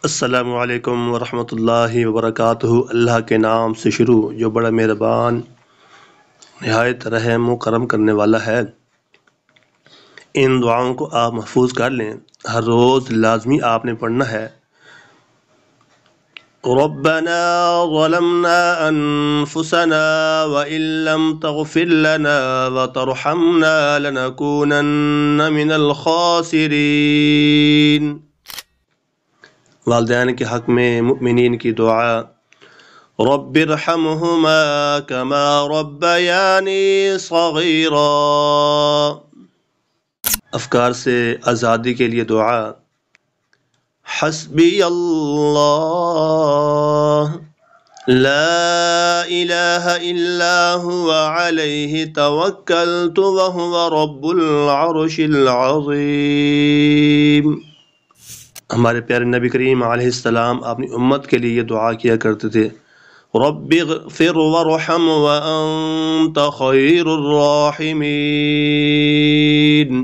السلام علیکم ورحمۃ اللہ وبرکاتہ۔ اللہ کے نام سے شروع جو بڑا مہربان نہایت رحم و کرم کرنے والا ہے۔ ان دعاؤں کو آپ محفوظ کر لیں، ہر روز لازمی آپ نے پڑھنا ہے۔ ربنا ظلمنا انفسنا وان لم تغفر لنا وترحمنا لنكونن من الخاسرین۔ والدین کے حق میں مؤمنین کی دعا، رب ارحمہما کما ربیانی صغیرا۔ افکار سے آزادی کے لیے دعا، حسبی اللہ لا الہ الا هو علیہ توکلت وہو رب العرش العظیم۔ ہمارے پیارے نبی کریم علیہ السلام اپنی امت کے لیے یہ دعا کیا کرتے تھے، رب اغفر وارحم وانت خیر الراحمین۔